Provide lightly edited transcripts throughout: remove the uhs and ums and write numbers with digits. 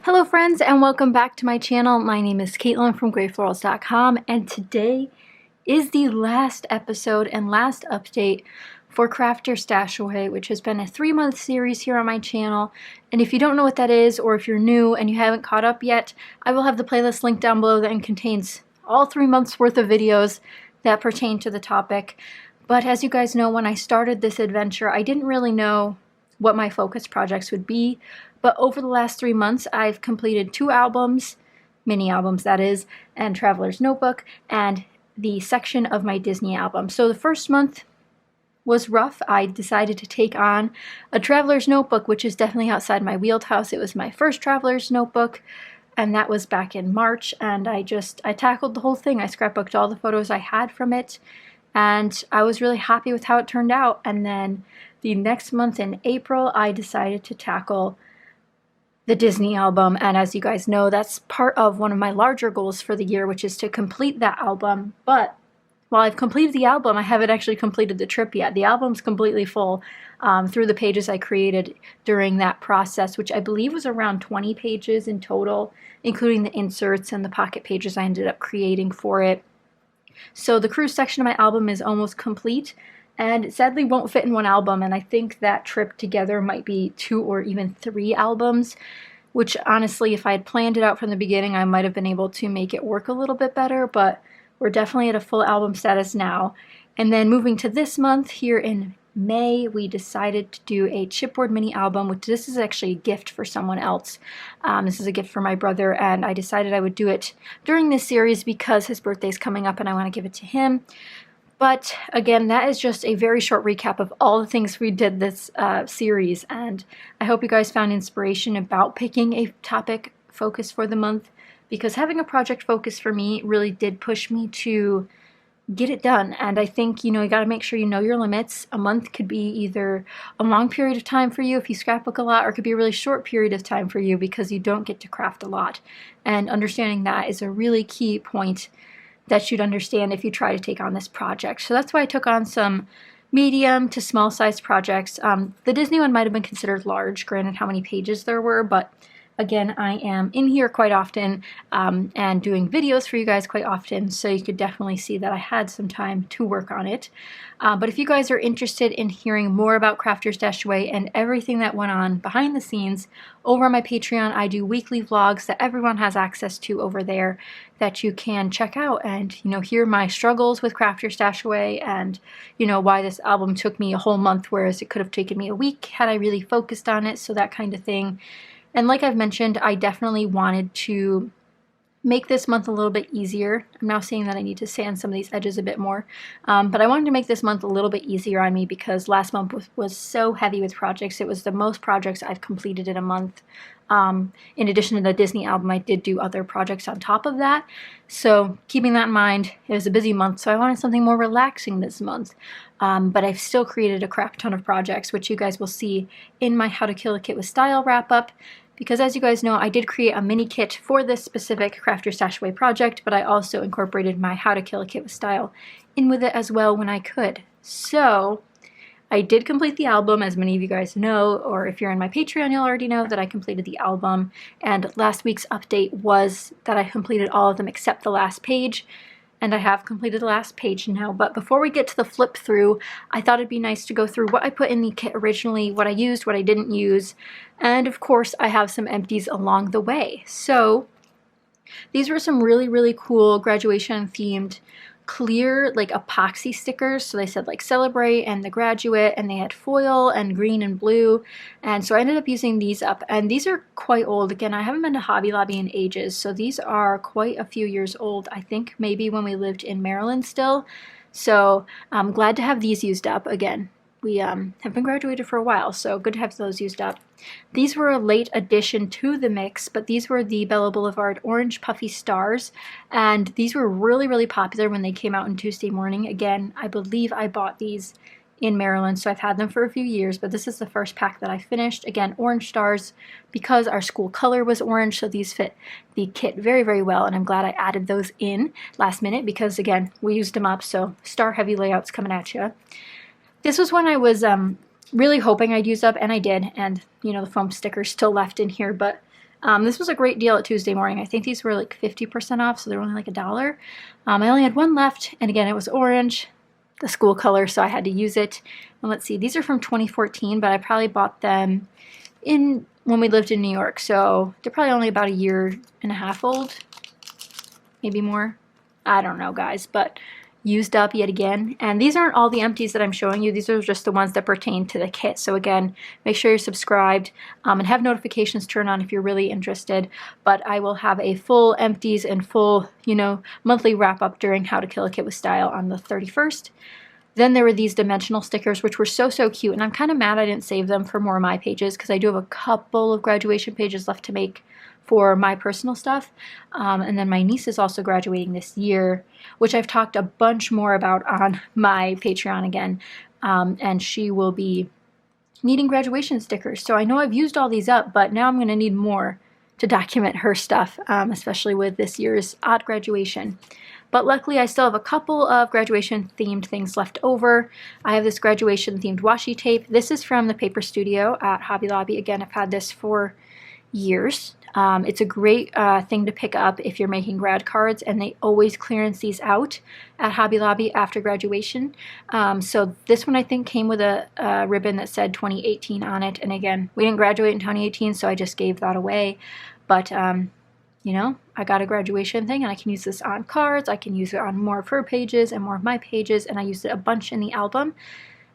Hello friends and welcome back to my channel. My name is Katelyn from Florals.com and today is the last episode and last update for Craft Your Stash Away, which has been a 3-month series here on my channel. And if you don't know what that is, or if you're new and you haven't caught up yet, I will have the playlist linked down below that contains all 3 months worth of videos that pertain to the topic. But as you guys know, when I started this adventure, I didn't really know what my focus projects would be. But over the last 3 months, I've completed 2 albums, mini albums that is, and Traveler's Notebook, and the section of my Disney album. So the first month was rough. I decided to take on a Traveler's Notebook, which is definitely outside my wheelhouse. It was my first Traveler's Notebook, and that was back in March, and I tackled the whole thing. I scrapbooked all the photos I had from it, and I was really happy with how it turned out. And then the next month in April, I decided to tackle the Disney album, and as you guys know, that's part of one of my larger goals for the year, which is to complete that album. But while I've completed the album, I haven't actually completed the trip yet. The album's completely full through the pages I created during that process, which I believe was around 20 pages in total, including the inserts and the pocket pages I ended up creating for it. So the cruise section of my album is almost complete, and it sadly won't fit in one album, and I think that trip together might be 2 or even 3 albums, which honestly, if I had planned it out from the beginning, I might have been able to make it work a little bit better, but we're definitely at a full album status now. And then moving to this month, here in May, we decided to do a chipboard mini album, which this is actually a gift for someone else. This is a gift for my brother, and I decided I would do it during this series because his birthday's coming up and I want to give it to him. But again, that is just a very short recap of all the things we did this series, and I hope you guys found inspiration about picking a topic focus for the month, because having a project focus for me really did push me to get it done. And I think, you got to make sure you know your limits. A month could be either a long period of time for you if you scrapbook a lot, or it could be a really short period of time for you because you don't get to craft a lot. And understanding that is a really key point that you'd understand if you try to take on this project. So that's why I took on some medium to small sized projects. The Disney one might have been considered large, granted how many pages there were, but again, I am in here quite often and doing videos for you guys quite often, so you could definitely see that I had some time to work on it. But if you guys are interested in hearing more about Craft Your Stash Away and everything that went on behind the scenes, over on my Patreon, I do weekly vlogs that everyone has access to over there that you can check out and, hear my struggles with Craft Your Stash Away and, why this album took me a whole month, whereas it could have taken me a week had I really focused on it, so that kind of thing. And like I've mentioned, I definitely wanted to make this month a little bit easier. I'm now seeing that I need to sand some of these edges a bit more. But I wanted to make this month a little bit easier on me because last month was so heavy with projects. It was the most projects I've completed in a month. In addition to the Disney album, I did do other projects on top of that. So keeping that in mind, it was a busy month, so I wanted something more relaxing this month. But I've still created a crap ton of projects, which you guys will see in my How to Kill a Kit with Style wrap-up. Because as you guys know, I did create a mini kit for this specific Craft Your Stash Away project, but I also incorporated my How to Kill a Kit with Style in with it as well when I could. So I did complete the album, as many of you guys know, or if you're in my Patreon, you'll already know that I completed the album. And last week's update was that I completed all of them except the last page. And I have completed the last page now. But before we get to the flip through, I thought it'd be nice to go through what I put in the kit originally, what I used, what I didn't use, and of course I have some empties along the way. So these were some really, really cool graduation themed clear epoxy stickers. So they said Celebrate and the Graduate, and they had foil and green and blue, and so I ended up using these up. And these are quite old. Again, I haven't been to Hobby Lobby in ages, so these are quite a few years old. I think maybe when we lived in Maryland still. So I'm glad to have these used up. Again, we have been graduated for a while, so good to have those used up. These were a late addition to the mix, but these were the Bella Boulevard Orange Puffy Stars, and these were really, really popular when they came out on Tuesday morning. Again, I believe I bought these in Maryland, so I've had them for a few years, but this is the first pack that I finished. Again, orange stars, because our school color was orange, so these fit the kit very, very well, and I'm glad I added those in last minute because, again, we used them up, so star-heavy layouts coming at you. This was one I was really hoping I'd use up, and I did, and the foam sticker's still left in here, but This was a great deal at Tuesday morning. I think these were like 50% off, so they were only like $1. I only had one left, and again, it was orange, the school color, so I had to use it. And let's see, these are from 2014, but I probably bought them when we lived in New York, so they're probably only about 1.5 years old, maybe more. I don't know, guys, but used up yet again. And these aren't all the empties that I'm showing you. These are just the ones that pertain to the kit. So again, make sure you're subscribed and have notifications turned on if you're really interested. But I will have a full empties and full, monthly wrap up during How to Kill a Kit with Style on the 31st. Then there were these dimensional stickers, which were so cute. And I'm kind of mad I didn't save them for more of my pages because I do have a couple of graduation pages left to make for my personal stuff. And then my niece is also graduating this year, which I've talked a bunch more about on my Patreon again. And she will be needing graduation stickers. So I know I've used all these up, but now I'm going to need more to document her stuff, especially with this year's odd graduation. But luckily, I still have a couple of graduation-themed things left over. I have this graduation-themed washi tape. This is from the Paper Studio at Hobby Lobby. Again, I've had this for years. It's a great thing to pick up if you're making grad cards, and they always clearance these out at Hobby Lobby after graduation. So this one I think came with a ribbon that said 2018 on it. And again, we didn't graduate in 2018, so I just gave that away. But I got a graduation thing, and I can use this on cards. I can use it on more of her pages and more of my pages, and I used it a bunch in the album.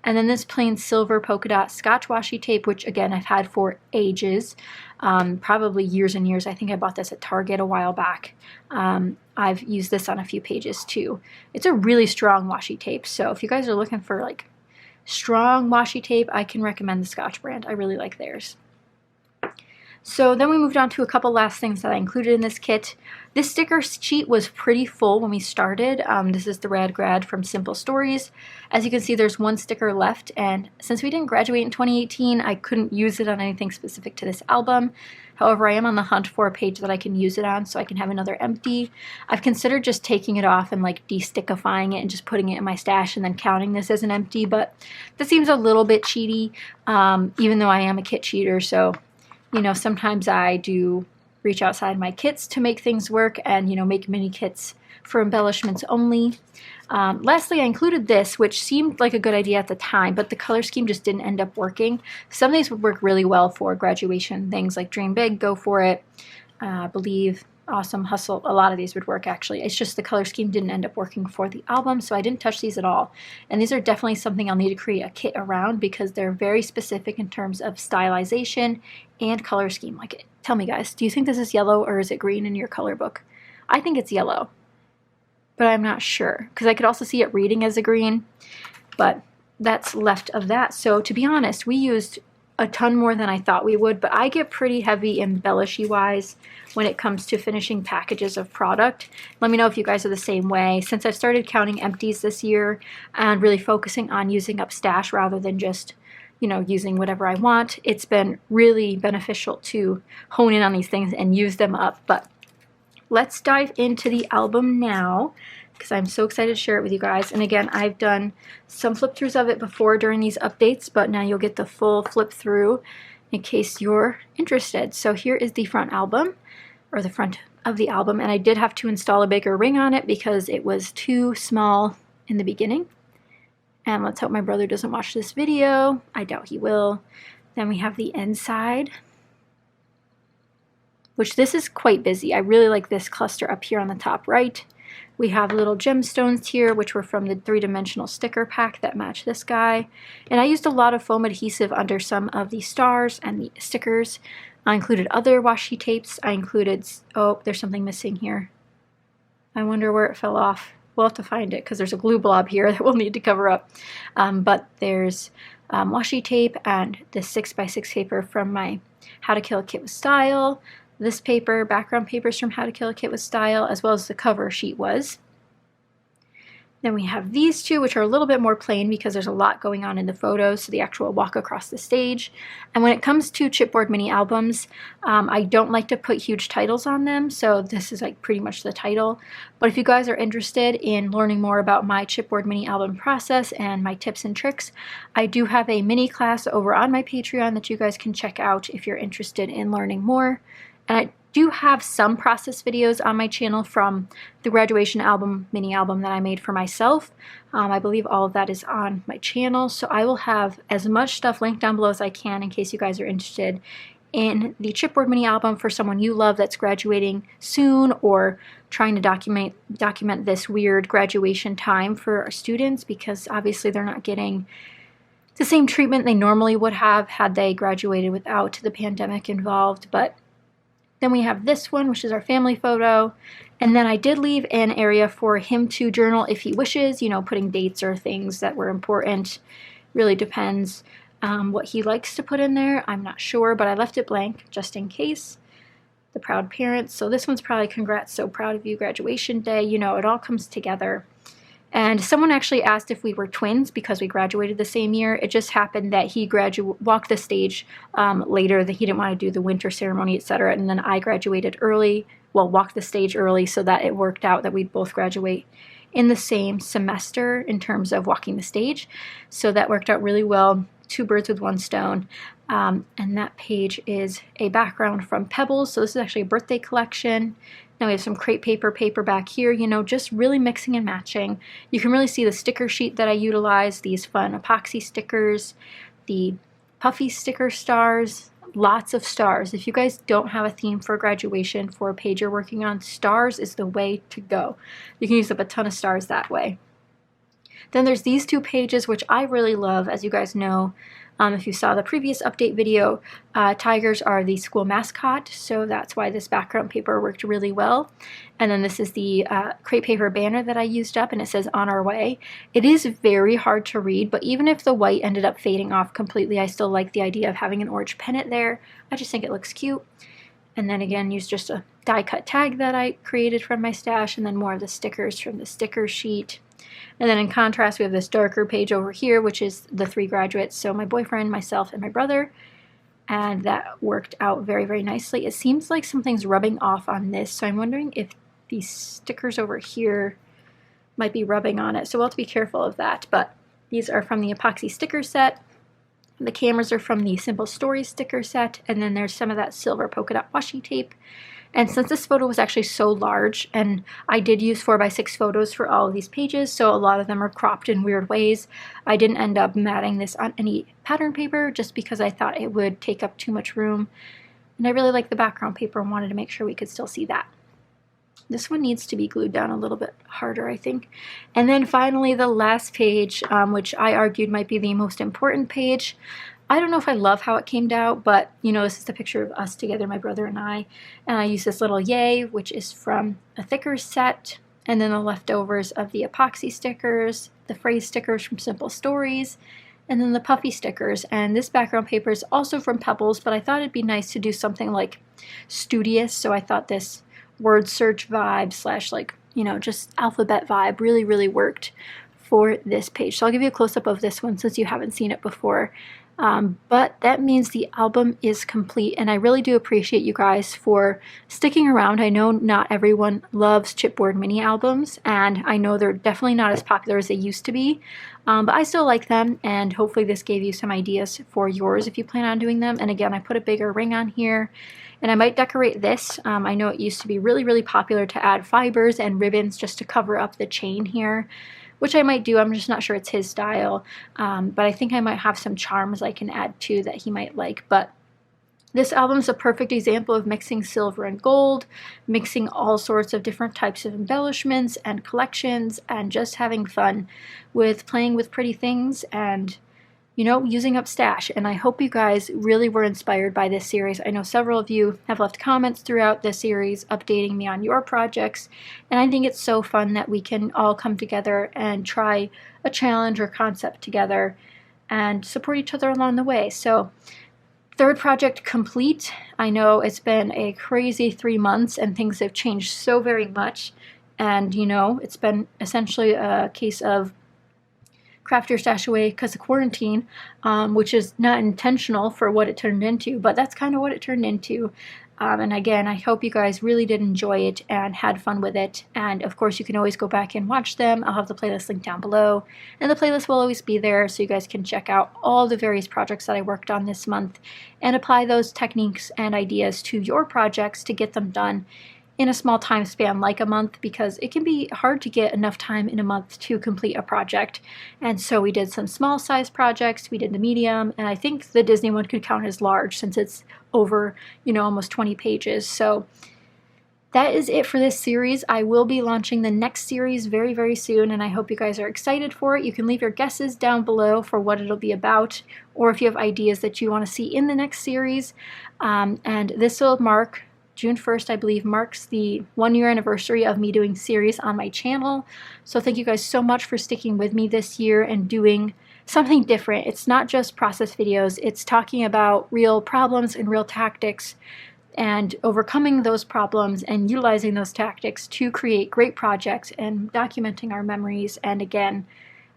And then this plain silver polka dot Scotch washi tape, which again I've had for ages, probably years and years. I think I bought this at Target a while back. I've used this on a few pages too. It's a really strong washi tape, so if you guys are looking for like strong washi tape, I can recommend the Scotch brand. I really like theirs. So then we moved on to a couple last things that I included in this kit. This sticker sheet was pretty full when we started. This is the Rad Grad from Simple Stories. As you can see, there's one sticker left, and since we didn't graduate in 2018, I couldn't use it on anything specific to this album. However, I am on the hunt for a page that I can use it on so I can have another empty. I've considered just taking it off and like de-stickifying it and just putting it in my stash and then counting this as an empty, but that seems a little bit cheaty, even though I am a kit cheater, so sometimes I do reach outside my kits to make things work and, make mini kits for embellishments only. Lastly, I included this, which seemed like a good idea at the time, but the color scheme just didn't end up working. Some of these would work really well for graduation things like Dream Big, Go For It, Believe, Awesome, Hustle. A lot of these would work actually. It's just the color scheme didn't end up working for the album, so I didn't touch these at all. And these are definitely something I'll need to create a kit around because they're very specific in terms of stylization and color scheme. Like, tell me guys, do you think this is yellow or is it green in your color book? I think it's yellow, but I'm not sure because I could also see it reading as a green, but that's left of that. So to be honest, we used a ton more than I thought we would, but I get pretty heavy embellishy wise when it comes to finishing packages of product. Let me know if you guys are the same way. Since I've started counting empties this year and really focusing on using up stash rather than just using whatever I want, it's been really beneficial to hone in on these things and use them up. But let's dive into the album now because I'm so excited to share it with you guys. And again, I've done some flip throughs of it before during these updates, but now you'll get the full flip through in case you're interested. So here is the front album, or the front of the album, and I did have to install a bigger ring on it because it was too small in the beginning. And let's hope my brother doesn't watch this video. I doubt he will. Then we have the inside, which this is quite busy. I really like this cluster up here on the top right. We have little gemstones here, which were from the 3-dimensional sticker pack that match this guy. And I used a lot of foam adhesive under some of the stars and the stickers. I included other washi tapes. I included, oh, there's something missing here. I wonder where it fell off. We'll have to find it because there's a glue blob here that we'll need to cover up. But there's washi tape and this 6x6 paper from my How to Kill a Kit with Style. This paper, background papers from How to Kill a Kit with Style, as well as the cover sheet was. Then we have these two, which are a little bit more plain because there's a lot going on in the photos, so the actual walk across the stage. And when it comes to chipboard mini albums, I don't like to put huge titles on them, so this is like pretty much the title. But if you guys are interested in learning more about my chipboard mini album process and my tips and tricks, I do have a mini class over on my Patreon that you guys can check out if you're interested in learning more. And I do have some process videos on my channel from the graduation album, mini album that I made for myself. I believe all of that is on my channel, so I will have as much stuff linked down below as I can in case you guys are interested in the chipboard mini album for someone you love that's graduating soon, or trying to document this weird graduation time for our students, because obviously they're not getting the same treatment they normally would have had they graduated without the pandemic involved. But then we have this one, which is our family photo. And then I did leave an area for him to journal if he wishes, you know, putting dates or things that were important. Really depends what he likes to put in there. I'm not sure, but I left it blank just in case. The proud parents. So this one's probably congrats, so proud of you, graduation day. You know, it all comes together. And someone actually asked if we were twins because we graduated the same year. It just happened that he walked the stage later, that he didn't want to do the winter ceremony, etc. And then I graduated early, well, walked the stage early, so that it worked out that we'd both graduate in the same semester in terms of walking the stage. So that worked out really well. 2 birds with 1 stone. And that page is a background from Pebbles. So this is actually a birthday collection. Now we have some crepe paper back here, you know, just really mixing and matching. You can really see the sticker sheet that I utilized, these fun epoxy stickers, the puffy sticker stars, lots of stars. If you guys don't have a theme for graduation for a page you're working on, stars is the way to go. You can use up a ton of stars that way. Then there's these 2 pages, which I really love. As you guys know, if you saw the previous update video, tigers are the school mascot, so that's why this background paper worked really well. And then this is the crepe paper banner that I used up, and it says "On Our Way." It is very hard to read, but even if the white ended up fading off completely, I still like the idea of having an orange pennant there. I just think it looks cute. And then again, use just a die cut tag that I created from my stash, and then more of the stickers from the sticker sheet. And then in contrast, we have this darker page over here, which is the 3 graduates. So my boyfriend, myself, and my brother. And that worked out very, very nicely. It seems like something's rubbing off on this. So I'm wondering if these stickers over here might be rubbing on it. So we'll have to be careful of that. But these are from the epoxy sticker set. The cameras are from the Simple Stories sticker set. And then there's some of that silver polka dot washi tape. And since this photo was actually so large, and I did use 4x6 photos for all of these pages, so a lot of them are cropped in weird ways, I didn't end up matting this on any pattern paper just because I thought it would take up too much room. And I really like the background paper and wanted to make sure we could still see that. This one needs to be glued down a little bit harder, I think. And then finally the last page, which I argued might be the most important page. I don't know if I love how it came out, but you know, this is the picture of us together, my brother and I used this little yay, which is from a thicker set, and then the leftovers of the epoxy stickers, the phrase stickers from Simple Stories, and then the puffy stickers. And this background paper is also from Pebbles, but I thought it'd be nice to do something like studious, so I thought this word search vibe slash, like, you know, just alphabet vibe really, really worked for this page. So I'll give you a close-up of this one since you haven't seen it before. But that means the album is complete, and I really do appreciate you guys for sticking around. I know not everyone loves chipboard mini albums, and I know they're definitely not as popular as they used to be, but I still like them, and hopefully this gave you some ideas for yours if you plan on doing them. And again, I put a bigger ring on here, and I might decorate this. I know it used to be really, really popular to add fibers and ribbons just to cover up the chain here, which I might do. I'm just not sure it's his style, but I think I might have some charms I can add too that he might like. But this album's a perfect example of mixing silver and gold, mixing all sorts of different types of embellishments and collections, and just having fun with playing with pretty things and, you know, using up stash. And I hope you guys really were inspired by this series. I know several of you have left comments throughout the series updating me on your projects, and I think it's so fun that we can all come together and try a challenge or concept together and support each other along the way. So 3rd project complete. I know it's been a crazy 3 months and things have changed so very much, and you know, it's been essentially a case of craft your stash away because of quarantine, which is not intentional for what it turned into, but that's kind of what it turned into. And again, I hope you guys really did enjoy it and had fun with it. And of course, you can always go back and watch them. I'll have the playlist linked down below. And the playlist will always be there so you guys can check out all the various projects that I worked on this month and apply those techniques and ideas to your projects to get them done in a small time span like a month, because it can be hard to get enough time in a month to complete a project. And so we did some small size projects, we did the medium, and I think the Disney one could count as large since it's over, you know, almost 20 pages. So that is it for this series. I will be launching the next series very, very soon, and I hope you guys are excited for it. You can leave your guesses down below for what it'll be about, or if you have ideas that you want to see in the next series. And this will mark June 1st, I believe, marks the 1-year anniversary of me doing series on my channel. So thank you guys so much for sticking with me this year and doing something different. It's not just process videos, it's talking about real problems and real tactics and overcoming those problems and utilizing those tactics to create great projects and documenting our memories. And again,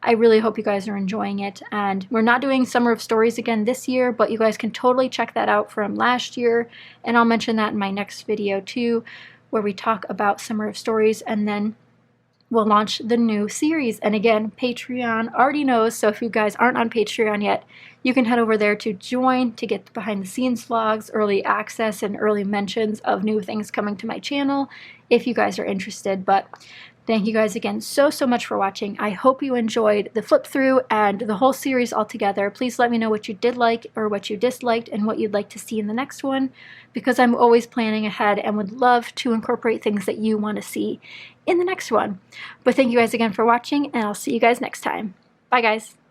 I really hope you guys are enjoying it. And we're not doing Summer of Stories again this year, but you guys can totally check that out from last year. And I'll mention that in my next video too, where we talk about Summer of Stories, and then we'll launch the new series. And again, Patreon already knows, so if you guys aren't on Patreon yet, you can head over there to join to get behind the scenes vlogs, early access, and early mentions of new things coming to my channel if you guys are interested. But thank you guys again so much for watching. I hope you enjoyed the flip through and the whole series altogether. Please let me know what you did like or what you disliked and what you'd like to see in the next one, because I'm always planning ahead and would love to incorporate things that you want to see in the next one. But thank you guys again for watching, and I'll see you guys next time. Bye guys.